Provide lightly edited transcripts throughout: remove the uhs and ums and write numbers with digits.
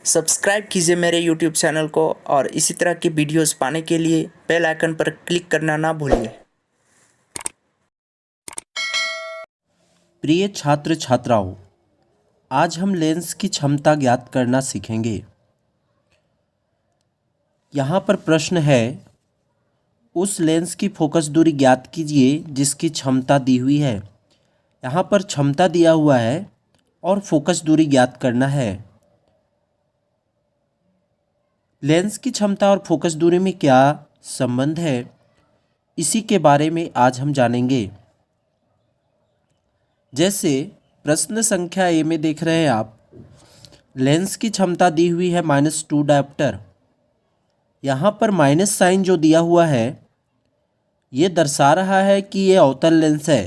Subscribe कीजिए मेरे YouTube channel को और इसी तरह की वीडियोस पाने के लिए बेल आइकन पर क्लिक करना ना भूलिए। प्रिय छात्र छात्राओं, आज हम लेंस की क्षमता ज्ञात करना सीखेंगे। यहाँ पर प्रश्न है, उस लेंस की फोकस दूरी ज्ञात कीजिए जिसकी क्षमता दी हुई है। यहाँ पर क्षमता दिया हुआ है और फोकस दूरी ज्ञात करना है। लेंस की क्षमता और फोकस दूरी में क्या संबंध है, इसी के बारे में आज हम जानेंगे। जैसे प्रश्न संख्या ए में देख रहे हैं आप, लेंस की क्षमता दी हुई है -2 डायोप्टर। यहाँ पर माइनस साइन जो दिया हुआ है ये दर्शा रहा है कि ये अवतल लेंस है।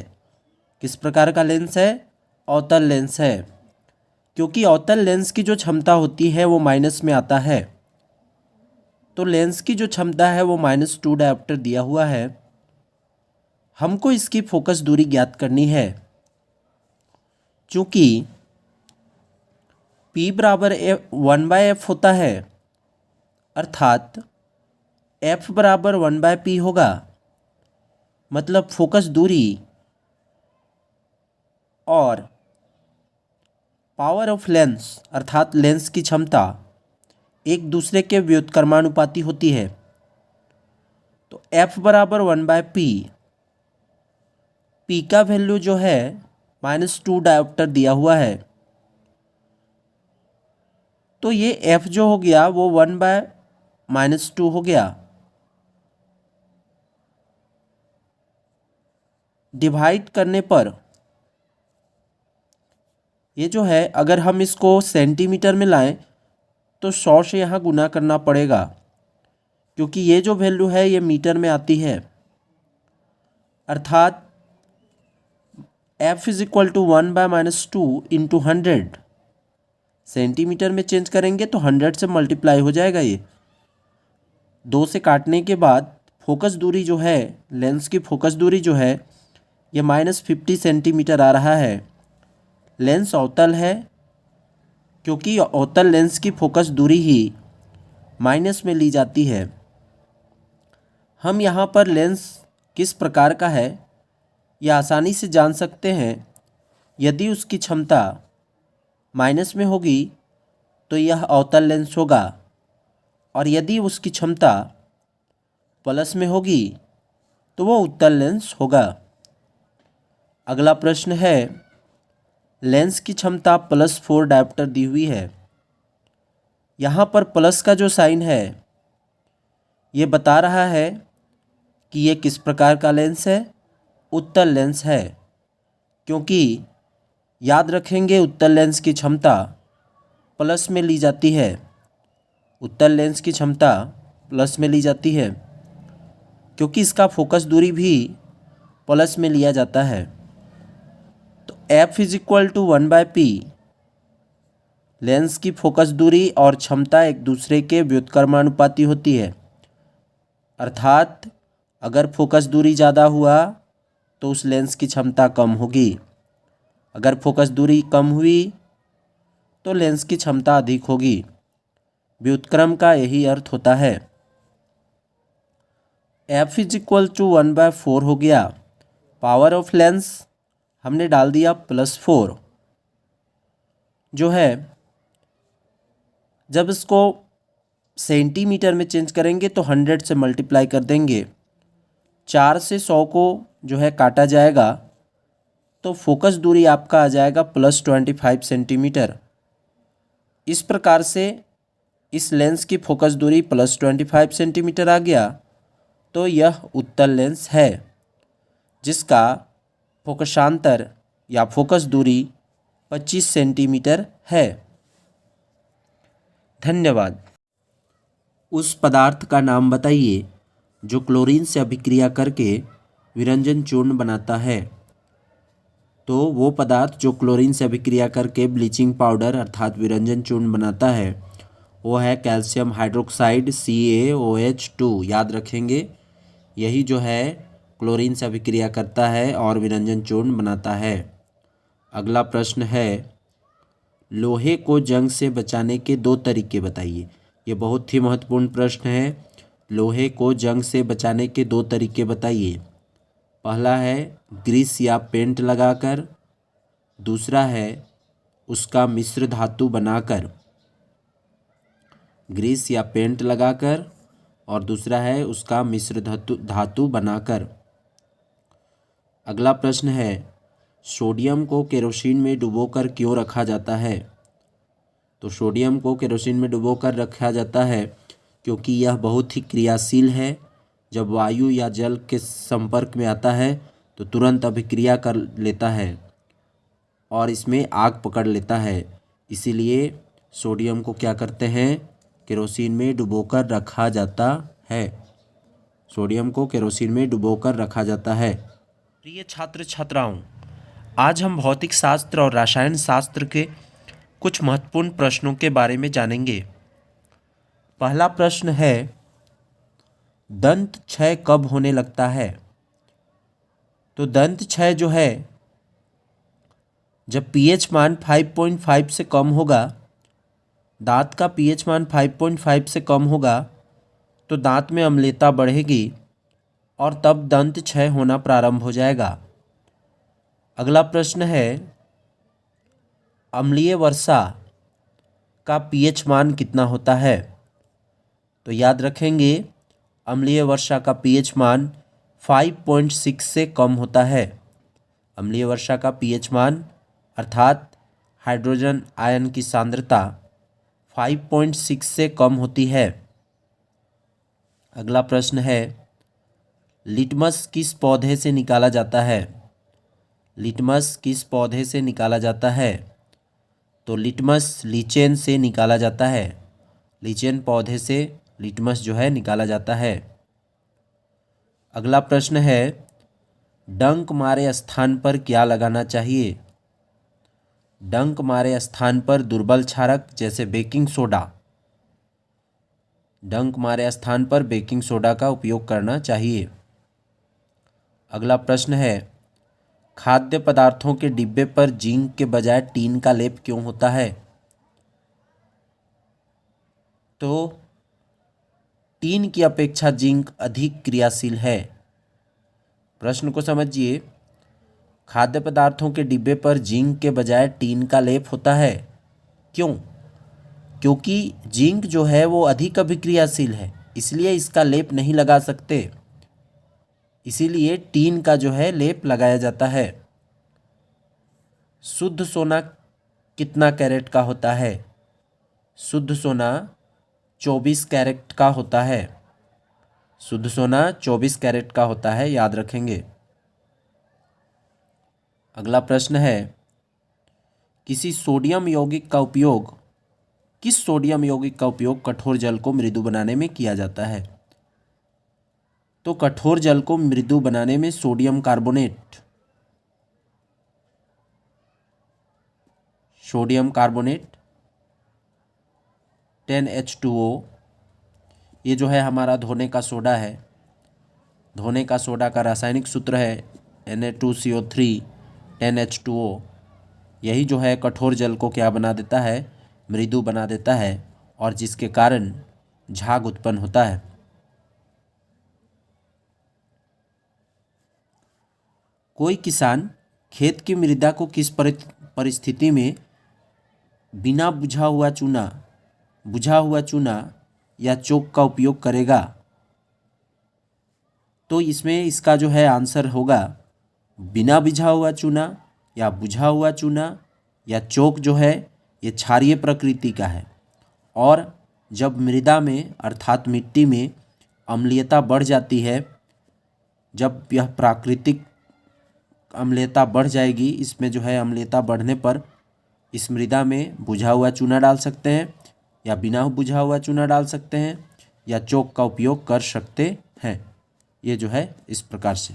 किस प्रकार का लेंस है? अवतल लेंस है, क्योंकि अवतल लेंस की जो क्षमता होती है वो माइनस में आता है। तो लेंस की जो क्षमता है वो -2 डायोप्टर दिया हुआ है। हमको इसकी फोकस दूरी ज्ञात करनी है। चूँकि P बराबर 1/f होता है, अर्थात f बराबर 1/p होगा। मतलब फोकस दूरी और पावर ऑफ लेंस अर्थात लेंस की क्षमता एक दूसरे के व्युत्क्रमानुपाती होती है। तो f बराबर 1/p, p का वैल्यू जो है -2 डायोप्टर दिया हुआ है, तो ये f जो हो गया वो 1/-2 हो गया। डिवाइड करने पर ये जो है, अगर हम इसको सेंटीमीटर में लाएं तो 100 से यहाँ गुना करना पड़ेगा, क्योंकि ये जो वैल्यू है ये मीटर में आती है। अर्थात f is equal to 1/-2 into 100। Centimetre में चेंज करेंगे तो 100 से मल्टीप्लाई हो जाएगा। ये 2 से काटने के बाद फोकस दूरी जो है, लेंस की फोकस दूरी जो है ये -50 सेंटीमीटर आ रहा है। लेंस अवतल है, क्योंकि अवतल लेंस की फोकस दूरी ही माइनस में ली जाती है। हम यहाँ पर लेंस किस प्रकार का है यह आसानी से जान सकते हैं। यदि उसकी क्षमता माइनस में होगी तो यह अवतल लेंस होगा, और यदि उसकी क्षमता प्लस में होगी तो वो उत्तल लेंस होगा। अगला प्रश्न है, लेंस की क्षमता +4 डायोप्टर दी हुई है। यहाँ पर प्लस का जो साइन है ये बता रहा है कि ये किस प्रकार का लेंस है? उत्तल लेंस है, क्योंकि याद रखेंगे उत्तल लेंस की क्षमता प्लस में ली जाती है। उत्तल लेंस की क्षमता प्लस में ली जाती है, क्योंकि इसका फोकस दूरी भी प्लस में लिया जाता है। तो f is equal to 1/p, lens की फोकस दूरी और क्षमता एक दूसरे के व्युत्क्रमानुपाती होती है। अर्थात अगर फोकस दूरी ज़्यादा हुआ तो उस लेंस की क्षमता कम होगी, अगर फोकस दूरी कम हुई तो लेंस की क्षमता अधिक होगी। व्युत्क्रम का यही अर्थ होता है। f इज इक्वल टू 1/4 हो गया। पावर ऑफ लेंस हमने डाल दिया +4। जो है, जब इसको सेंटीमीटर में चेंज करेंगे तो 100 से मल्टीप्लाई कर देंगे। 4 से 100 को जो है काटा जाएगा तो फोकस दूरी आपका आ जाएगा +25 सेंटीमीटर। इस प्रकार से इस लेंस की फोकस दूरी +25 सेंटीमीटर आ गया, तो यह उत्तल लेंस है जिसका फोकसांतर या फोकस दूरी 25 सेंटीमीटर है। धन्यवाद। उस पदार्थ का नाम बताइए जो क्लोरीन से अभिक्रिया करके विरंजन चूर्ण बनाता है। तो वो पदार्थ जो क्लोरीन से अभिक्रिया करके ब्लीचिंग पाउडर अर्थात विरंजन चूर्ण बनाता है वो है कैल्शियम हाइड्रोक्साइड CaOH2। याद रखेंगे, यही जो है क्लोरीन से अभिक्रिया करता है और विरंजन चूर्ण बनाता है। अगला प्रश्न है, लोहे को जंग से बचाने के 2 तरीके बताइए। ये बहुत ही महत्वपूर्ण प्रश्न है। लोहे को जंग से बचाने के 2 तरीके बताइए। पहला है ग्रीस या पेंट लगाकर, दूसरा है उसका मिश्र धातु बनाकर। ग्रीस या पेंट लगाकर और दूसरा है उसका मिश्र धातु बनाकर। अगला प्रश्न है सोडियम को केरोसिन में डुबोकर क्यों रखा जाता है। तो सोडियम को केरोसिन में डुबोकर रखा जाता है क्योंकि यह बहुत ही क्रियाशील है। जब वायु या जल के संपर्क में आता है तो तुरंत अभिक्रिया कर लेता है और इसमें आग पकड़ लेता है। इसीलिए सोडियम को क्या करते हैं, केरोसिन में डुबोकर रखा जाता है। सोडियम को केरोसिन में डुबोकर रखा जाता है। प्रिय छात्र छात्राओं, आज हम भौतिक शास्त्र और रसायन शास्त्र के कुछ महत्वपूर्ण प्रश्नों के बारे में जानेंगे। पहला प्रश्न है दंत क्षय कब होने लगता है। तो दंत क्षय जो है जब पीएच मान 5.5 से कम होगा, दांत का पीएच मान 5.5 से कम होगा तो दांत में अम्लता बढ़ेगी और तब दंत क्षय होना प्रारंभ हो जाएगा। अगला प्रश्न है अम्लीय वर्षा का पीएच मान कितना होता है। तो याद रखेंगे अम्लीय वर्षा का पीएच मान 5.6 से कम होता है। अम्लीय वर्षा का पीएच मान अर्थात हाइड्रोजन आयन की सांद्रता 5.6 से कम होती है। अगला प्रश्न है लिटमस किस पौधे से निकाला जाता है। लिटमस किस पौधे से निकाला जाता है। तो लिटमस लीचेन से निकाला जाता है। लीचेन पौधे से लिटमस जो है निकाला जाता है। अगला प्रश्न है डंक मारे स्थान पर क्या लगाना चाहिए। डंक मारे स्थान पर दुर्बल क्षारक जैसे बेकिंग सोडा। डंक मारे स्थान पर बेकिंग सोडा का उपयोग करना चाहिए। अगला प्रश्न है खाद्य पदार्थों के डिब्बे पर जिंक के बजाय टीन का लेप क्यों होता है। तो टीन की अपेक्षा जिंक अधिक क्रियाशील है। प्रश्न को समझिए, खाद्य पदार्थों के डिब्बे पर जिंक के बजाय टीन का लेप होता है। क्यों? क्योंकि जिंक जो है वो अधिक अभिक्रियाशील है, इसलिए इसका लेप नहीं लगा सकते। इसीलिए टीन का जो है लेप लगाया जाता है। शुद्ध सोना कितना कैरेट का होता है। शुद्ध सोना 24 कैरेट का होता है। शुद्ध सोना 24 कैरेट का होता है, याद रखेंगे। अगला प्रश्न है किस सोडियम यौगिक का उपयोग कठोर जल को मृदु बनाने में किया जाता है। तो कठोर जल को मृदु बनाने में सोडियम कार्बोनेट 10H2O, ये जो है हमारा धोने का सोडा है। धोने का सोडा का रासायनिक सूत्र है Na2CO3 10H2O। यही जो है कठोर जल को क्या बना देता है, मृदु बना देता है, और जिसके कारण झाग उत्पन्न होता है। कोई किसान खेत की मृदा को किस परिस्थिति में बिना बुझा हुआ चूना या चोक का उपयोग करेगा। तो इसमें इसका जो है आंसर होगा बिना बुझा हुआ चूना या चोक जो है ये क्षारीय प्रकृति का है। और जब मृदा में अर्थात मिट्टी में अम्लीयता बढ़ जाती है, जब यह प्राकृतिक अम्लीयता बढ़ जाएगी, इसमें जो है अम्लीयता बढ़ने पर इस मृदा में बुझा हुआ चूना डाल सकते हैं या बिना बुझा हुआ चूना डाल सकते हैं या चोक का उपयोग कर सकते हैं। ये जो है इस प्रकार से।